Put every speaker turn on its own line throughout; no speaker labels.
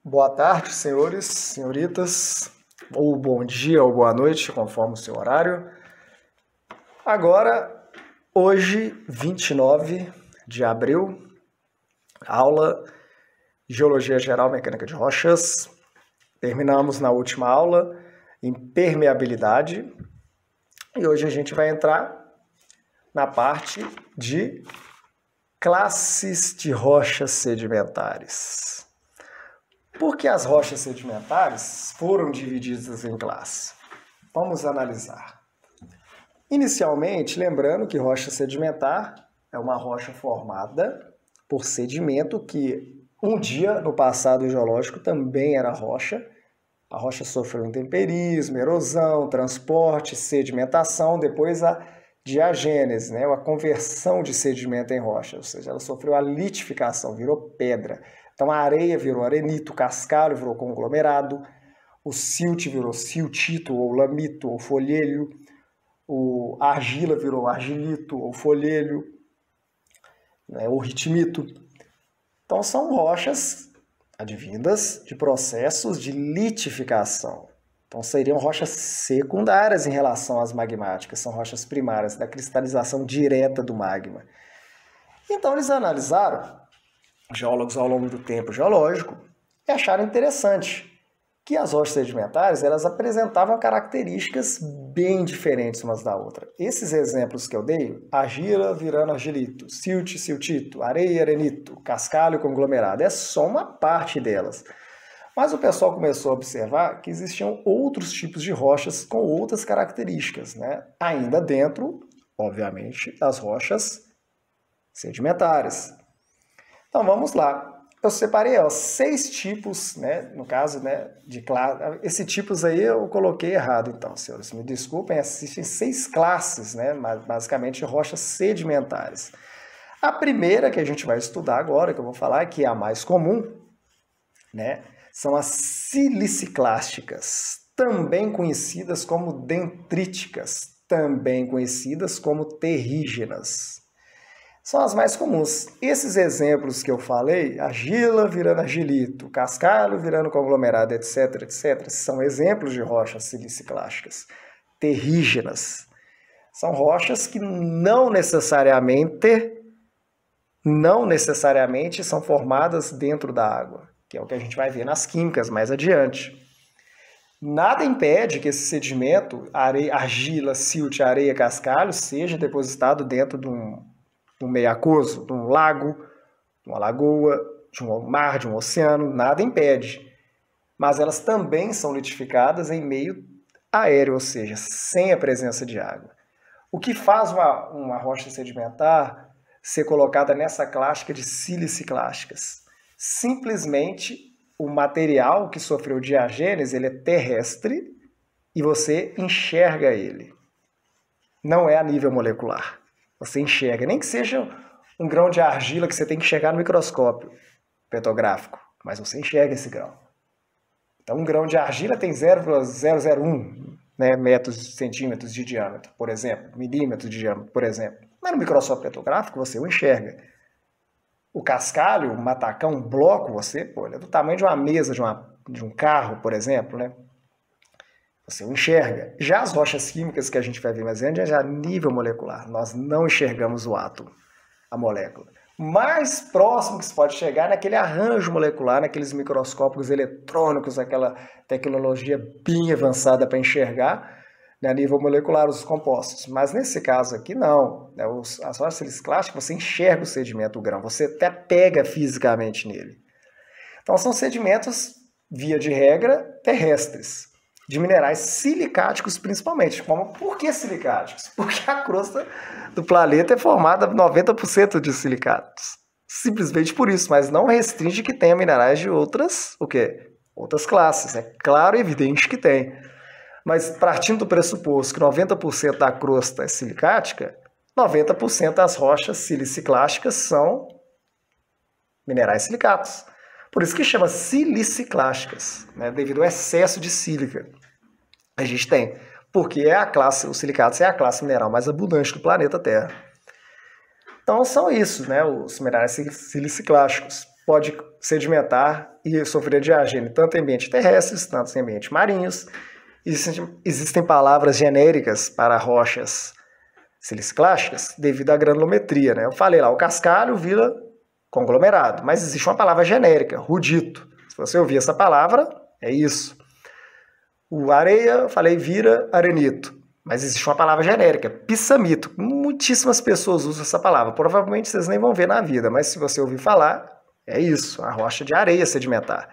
Boa tarde, senhores, senhoritas, ou bom dia ou boa noite, conforme o seu horário. Agora, hoje, 29 de abril, aula Geologia Geral Mecânica de Rochas. Terminamos na última aula em permeabilidade e hoje a gente vai entrar na parte de classes de rochas sedimentares. Por que as rochas sedimentares foram divididas em classes? Vamos analisar. Inicialmente, lembrando que rocha sedimentar é uma rocha formada por sedimento que um dia no passado geológico também era rocha. A rocha sofreu intemperismo, erosão, transporte, sedimentação, depois a diagênese, a conversão de sedimento em rocha, ou seja, ela sofreu a litificação, virou pedra. Então a areia virou arenito, o cascalho virou conglomerado, o silt virou siltito ou lamito ou folhelho, a argila virou argilito ou folhelho, ou ritmito. Então são rochas advindas de processos de litificação. Então seriam rochas secundárias em relação às magmáticas, são rochas primárias da cristalização direta do magma. Então eles analisaram, geólogos ao longo do tempo geológico, e acharam interessante que as rochas sedimentares elas apresentavam características bem diferentes umas da outra. Esses exemplos que eu dei, argila virando argilito, silt, siltito, areia, arenito, cascalho, conglomerado, é só uma parte delas. Mas o pessoal começou a observar que existiam outros tipos de rochas com outras características, ainda dentro, obviamente, das rochas sedimentares. Então vamos lá. Eu separei 6 tipos, no caso, de classe. Esse tipos aí eu coloquei errado, então, senhores. Me desculpem, existem 6 classes, basicamente rochas sedimentares. A primeira que a gente vai estudar agora, que eu vou falar, que é a mais comum, são as siliciclásticas, também conhecidas como dendríticas, também conhecidas como terrígenas. São as mais comuns. Esses exemplos que eu falei, argila virando argilito, cascalho virando conglomerado, etc., etc., são exemplos de rochas siliciclásticas, terrígenas. São rochas que não necessariamente são formadas dentro da água, que é o que a gente vai ver nas químicas mais adiante. Nada impede que esse sedimento, argila, silt, areia, cascalho, seja depositado dentro de um meio aquoso, de um lago, de uma lagoa, de um mar, de um oceano, nada impede. Mas elas também são litificadas em meio aéreo, ou seja, sem a presença de água. O que faz uma rocha sedimentar ser colocada nessa clássica de siliciclásticas? Simplesmente o material que sofreu diagênese ele é terrestre e você enxerga ele. Não é a nível molecular. Você enxerga, nem que seja um grão de argila que você tem que enxergar no microscópio petrográfico, mas você enxerga esse grão. Então, um grão de argila tem 0,001 centímetros de diâmetro, por exemplo, milímetros de diâmetro, por exemplo. Mas no microscópio petrográfico você o enxerga. O cascalho, o matacão, um bloco, ele é do tamanho de uma mesa de um carro, por exemplo, Você o enxerga. Já as rochas químicas que a gente vai ver mais adiante é já a nível molecular. Nós não enxergamos o átomo, a molécula. Mais próximo que se pode chegar é naquele arranjo molecular, naqueles microscópios eletrônicos, aquela tecnologia bem avançada para enxergar, a nível molecular os compostos. Mas nesse caso aqui não. As rochas siliciclásticas você enxerga o sedimento, o grão. Você até pega fisicamente nele. Então são sedimentos, via de regra, terrestres. De minerais silicáticos principalmente. Por que silicáticos? Porque a crosta do planeta é formada 90% de silicatos. Simplesmente por isso, mas não restringe que tenha minerais de outras classes. É claro e evidente que tem. Mas partindo do pressuposto que 90% da crosta é silicática, 90% das rochas siliciclásticas são minerais silicatos. Por isso que chama siliciclásticas, devido ao excesso de sílica. A gente tem, porque os silicatos é a classe mineral mais abundante do planeta Terra. Então são isso, os minerais siliciclásticos. pode sedimentar e sofrer diagênese, tanto em ambientes terrestres, tanto em ambientes marinhos. Existem palavras genéricas para rochas siliciclásticas devido à granulometria, né? Eu falei lá, o cascalho vira conglomerado, mas existe uma palavra genérica, rudito. Se você ouvir essa palavra, é isso. O areia, eu falei, vira arenito, mas existe uma palavra genérica, pissamito. Muitíssimas pessoas usam essa palavra, provavelmente vocês nem vão ver na vida, mas se você ouvir falar, é isso, a rocha de areia sedimentar.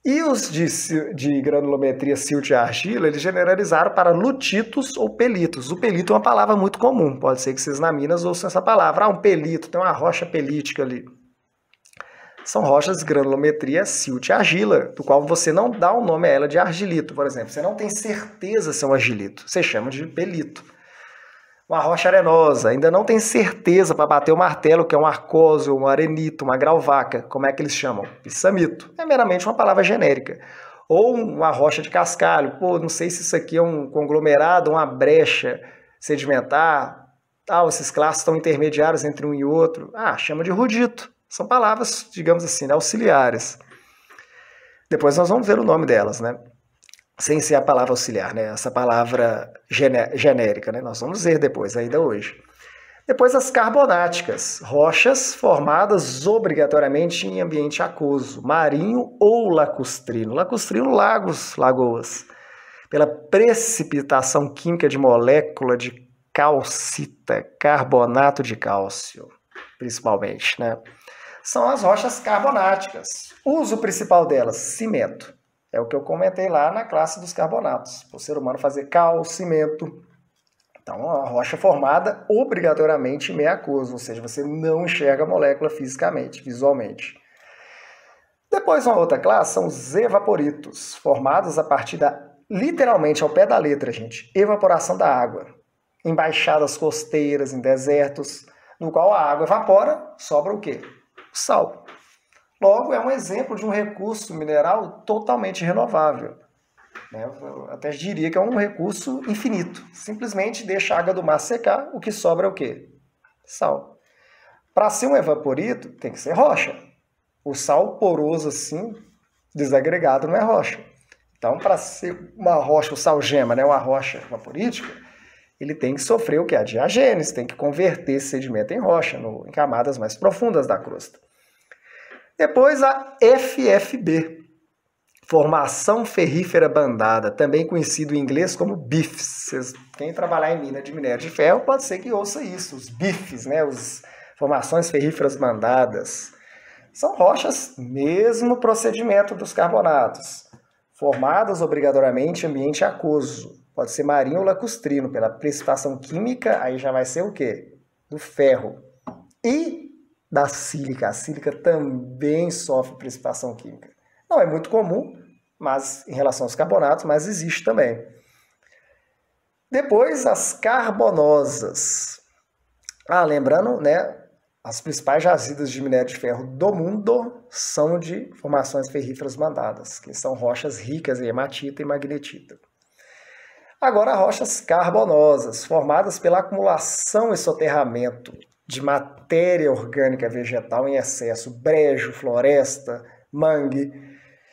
E os de granulometria silt e argila, eles generalizaram para lutitos ou pelitos. O pelito é uma palavra muito comum, pode ser que vocês na Minas ouçam essa palavra. Ah, um pelito, tem uma rocha pelítica ali. São rochas de granulometria silt e argila, do qual você não dá o nome a ela de argilito, por exemplo. Você não tem certeza se é um argilito, você chama de pelito. Uma rocha arenosa, ainda não tem certeza para bater o martelo que é um arcósio, um arenito, uma grauvaca. Como é que eles chamam? Pissamito. É meramente uma palavra genérica. Ou uma rocha de cascalho. Pô, não sei se isso aqui é um conglomerado, uma brecha sedimentar. Ah, esses classes estão intermediários entre um e outro. Ah, chama de rudito. São palavras, digamos assim, auxiliares. Depois nós vamos ver o nome delas, né? Sem ser a palavra auxiliar, né? Essa palavra genérica, né? Nós vamos ver depois, ainda hoje. Depois as carbonáticas, rochas formadas obrigatoriamente em ambiente aquoso, marinho ou lacustrino. Lacustrino, lagos, lagoas. Pela precipitação química de molécula de calcita, carbonato de cálcio, principalmente, né? São as rochas carbonáticas. O uso principal delas, cimento. É o que eu comentei lá na classe dos carbonatos. Para o ser humano fazer cal, cimento. Então, uma rocha formada obrigatoriamente em meio aquoso, ou seja, você não enxerga a molécula fisicamente, visualmente. Depois, uma outra classe são os evaporitos, formados a partir literalmente ao pé da letra, gente, evaporação da água. Em baixadas costeiras, em desertos, no qual a água evapora, sobra o quê? O sal. Logo, é um exemplo de um recurso mineral totalmente renovável. Eu até diria que é um recurso infinito. Simplesmente deixa a água do mar secar, o que sobra é o quê? Sal. Para ser um evaporito, tem que ser rocha. O sal poroso assim, desagregado, não é rocha. Então, para ser uma rocha, o sal gema, né, uma rocha evaporítica, ele tem que sofrer o quê? A diagênese, tem que converter esse sedimento em rocha, em camadas mais profundas da crosta. Depois a FFB, formação ferrífera bandada, também conhecido em inglês como BIFs. Quem trabalhar em mina de minério de ferro pode ser que ouça isso, os BIFs, né? As formações ferríferas bandadas. São rochas, mesmo procedimento dos carbonatos, formadas obrigatoriamente em ambiente aquoso. Pode ser marinho ou lacustrino, pela precipitação química, aí já vai ser o quê? Do ferro. E da sílica. A sílica também sofre precipitação química. Não é muito comum, mas em relação aos carbonatos, mas existe também. Depois, as carbonosas. Lembrando, né, as principais jazidas de minério de ferro do mundo são de formações ferríferas bandadas, que são rochas ricas em hematita e magnetita. Agora, rochas carbonosas, formadas pela acumulação e soterramento de matéria orgânica vegetal em excesso, brejo, floresta, mangue.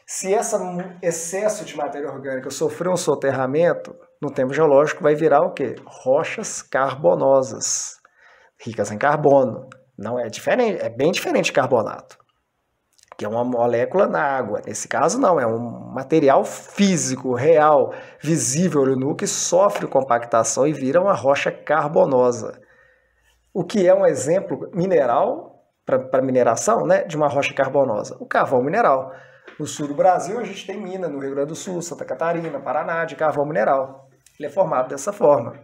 Se esse excesso de matéria orgânica sofrer um soterramento, no tempo geológico vai virar o quê? Rochas carbonosas, ricas em carbono. Não é diferente, é bem diferente de carbonato, que é uma molécula na água. Nesse caso não, é um material físico, real, visível no que sofre compactação e vira uma rocha carbonosa. O que é um exemplo mineral, para mineração, né, de uma rocha carbonosa? O carvão mineral. No sul do Brasil, a gente tem mina, no Rio Grande do Sul, Santa Catarina, Paraná, de carvão mineral. Ele é formado dessa forma.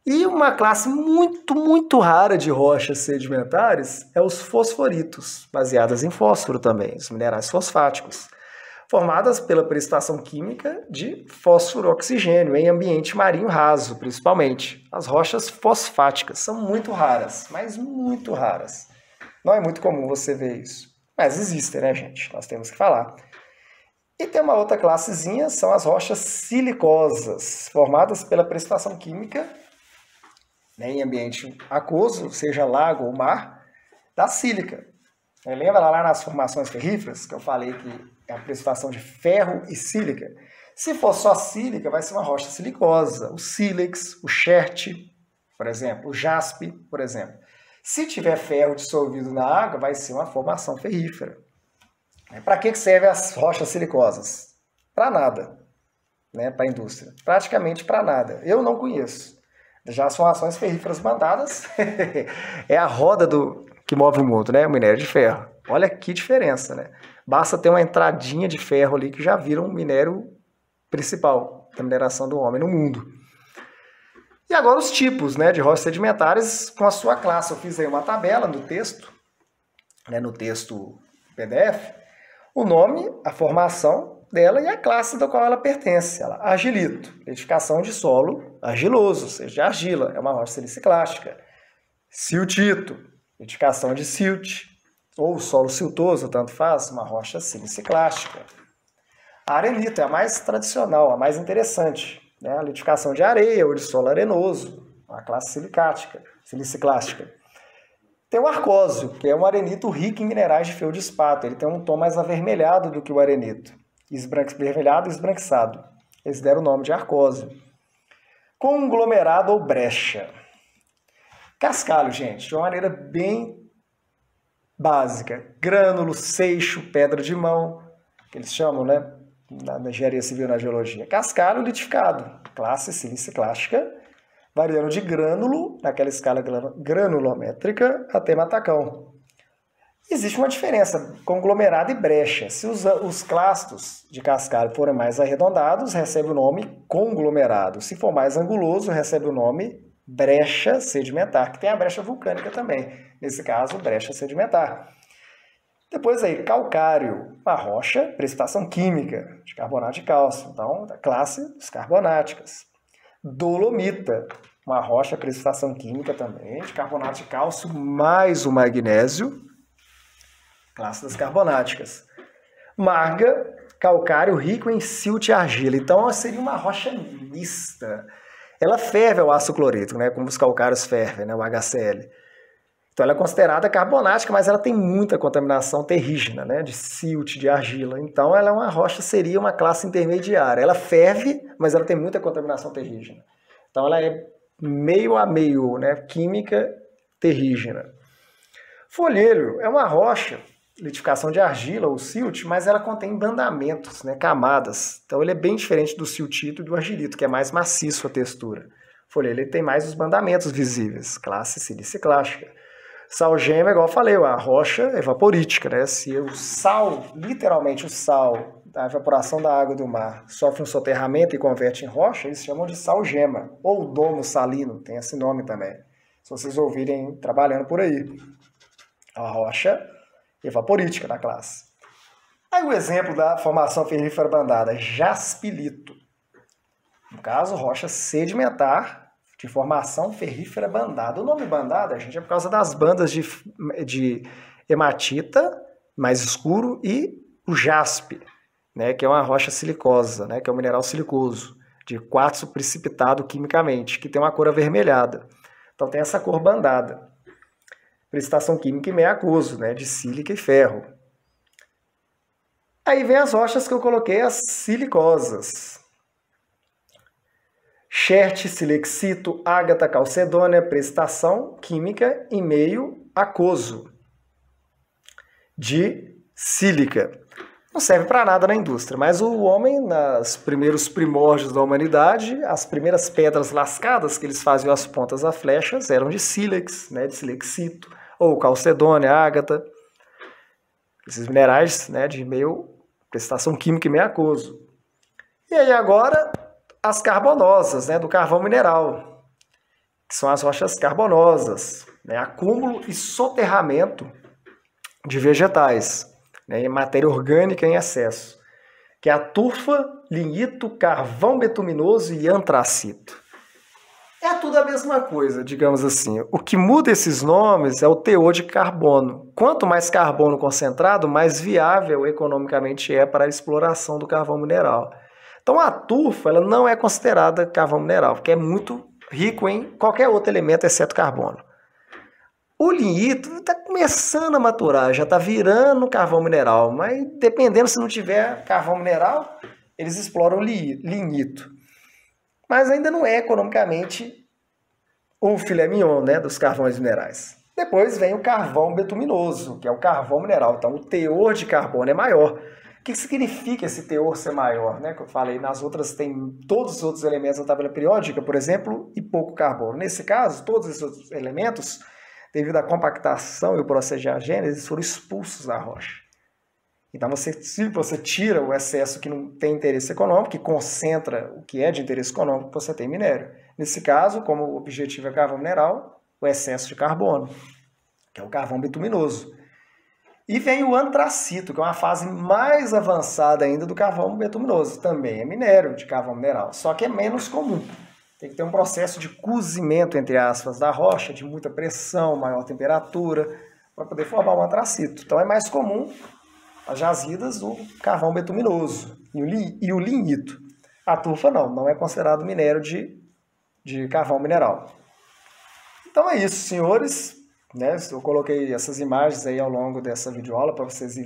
E uma classe muito, muito rara de rochas sedimentares é os fosforitos, baseadas em fósforo também, os minerais fosfáticos, formadas pela precipitação química de fósforo-oxigênio em ambiente marinho raso, principalmente. As rochas fosfáticas são muito raras, mas muito raras. Não é muito comum você ver isso. Mas existem, né, gente? Nós temos que falar. E tem uma outra classezinha, são as rochas silicosas, formadas pela precipitação química, né, em ambiente aquoso, seja lago ou mar, da sílica. Lembra lá nas formações ferríferas, que eu falei que é a precipitação de ferro e sílica? Se for só sílica, vai ser uma rocha silicosa. O sílex, o chert, por exemplo, o jaspe, por exemplo. Se tiver ferro dissolvido na água, vai ser uma formação ferrífera. Para que servem as rochas silicosas? Para nada, né? Para a indústria. Praticamente para nada. Eu não conheço. Já as formações ferríferas bandadas é a roda que move o mundo, né? O minério de ferro. Olha que diferença, né? Basta ter uma entradinha de ferro ali que já vira um minério principal da mineração do homem no mundo. E agora os tipos, né, de rochas sedimentares com a sua classe. Eu fiz aí uma tabela no texto, né, no texto PDF, o nome, a formação dela e a classe da qual ela pertence. Ela, argilito, edificação de solo argiloso, ou seja, de argila, é uma rocha siliciclástica. Siltito, edificação de silt, ou solo siltoso, tanto faz, uma rocha siliciclástica. A arenita é a mais tradicional, a mais interessante, né? A litificação de areia ou de solo arenoso, a classe siliciclástica. Tem o arcósio, que é um arenito rico em minerais de feldespato. Ele tem um tom mais avermelhado do que o arenito. Avermelhado e esbranquiçado. Eles deram o nome de arcósio. Conglomerado ou brecha. Cascalho, gente, de uma maneira bem básica. Grânulo, seixo, pedra de mão, que eles chamam, né? Na engenharia civil, na geologia. Cascalho litificado, classe siliciclástica, variando de grânulo, naquela escala granulométrica, até matacão. Existe uma diferença, conglomerado e brecha. Se os clastos de cascalho forem mais arredondados, recebe o nome conglomerado. Se for mais anguloso, recebe o nome brecha sedimentar, que tem a brecha vulcânica também. Nesse caso, brecha sedimentar. Depois aí, calcário, uma rocha, precipitação química, de carbonato de cálcio. Então, da classe dos carbonáticas. Dolomita, uma rocha, precipitação química também, de carbonato de cálcio, mais o magnésio, classe das carbonáticas. Marga, calcário rico em silt e argila. Então, seria uma rocha mista. Ela ferve ao ácido clorídrico, né, como os calcários fervem, né, o HCl. Então ela é considerada carbonática, mas ela tem muita contaminação terrígena, né, de silt, de argila. Então ela é uma rocha, seria uma classe intermediária. Ela ferve, mas ela tem muita contaminação terrígena. Então ela é meio a meio, né, química terrígena. Folhelho é uma rocha, litificação de argila ou silt, mas ela contém bandamentos, né, camadas. Então ele é bem diferente do siltito e do argilito, que é mais maciço a textura. Folhelho ele tem mais os bandamentos visíveis, classe siliciclástica. Salgema, igual eu falei, a rocha evaporítica, né? Se o sal, literalmente o sal, da evaporação da água do mar, sofre um soterramento e converte em rocha, eles chamam de salgema, ou domo salino, tem esse nome também, se vocês ouvirem trabalhando por aí. A rocha evaporítica da classe. Aí o exemplo da formação ferrífera bandada, jaspilito. No caso, rocha sedimentar, de formação ferrífera bandada. O nome bandada, gente, é por causa das bandas de hematita, mais escuro, e o jaspe, né, que é uma rocha silicosa, né, que é um mineral silicoso, de quartzo precipitado quimicamente, que tem uma cor avermelhada. Então tem essa cor bandada. Precipitação química e meio aquoso, né, de sílica e ferro. Aí vem as rochas que eu coloquei, as silicosas. Chert, silexito, ágata, calcedônia, precipitação química em meio aquoso de sílica. Não serve para nada na indústria, mas o homem, nos primeiros primórdios da humanidade, as primeiras pedras lascadas que eles faziam as pontas a flechas eram de sílex, né, de silexito, ou calcedônia, ágata. Esses minerais, né, de meio precipitação química e meio aquoso. E aí agora as carbonosas, né, do carvão mineral, que são as rochas carbonosas, né, acúmulo e soterramento de vegetais, né, matéria orgânica em excesso, que é a turfa, lignito, carvão betuminoso e antracito. É tudo a mesma coisa, digamos assim. O que muda esses nomes é o teor de carbono. Quanto mais carbono concentrado, mais viável economicamente é para a exploração do carvão mineral. Então a turfa ela não é considerada carvão mineral, porque é muito rico em qualquer outro elemento exceto carbono. O lignito está começando a maturar, já está virando carvão mineral, mas dependendo se não tiver carvão mineral, eles exploram lignito. Mas ainda não é economicamente o filé mignon, né, dos carvões minerais. Depois vem o carvão betuminoso, que é o carvão mineral. Então o teor de carbono é maior. O que significa esse teor ser maior? Né? Que eu falei, nas outras tem todos os outros elementos da tabela periódica, por exemplo, e pouco carbono. Nesse caso, todos esses outros elementos, devido à compactação e o processo de agênese, foram expulsos da rocha. Então, se você tira o excesso que não tem interesse econômico, que concentra o que é de interesse econômico, você tem minério. Nesse caso, como o objetivo é carvão mineral, o excesso de carbono, que é o carvão betuminoso. E vem o antracito, que é uma fase mais avançada ainda do carvão betuminoso. Também é minério de carvão mineral, só que é menos comum. Tem que ter um processo de cozimento, entre aspas, da rocha, de muita pressão, maior temperatura, para poder formar o antracito. Então é mais comum as jazidas do carvão betuminoso e o lignito. A tufa não é considerado minério de carvão mineral. Então é isso, senhores. Né? Eu coloquei essas imagens aí ao longo dessa videoaula para vocês verem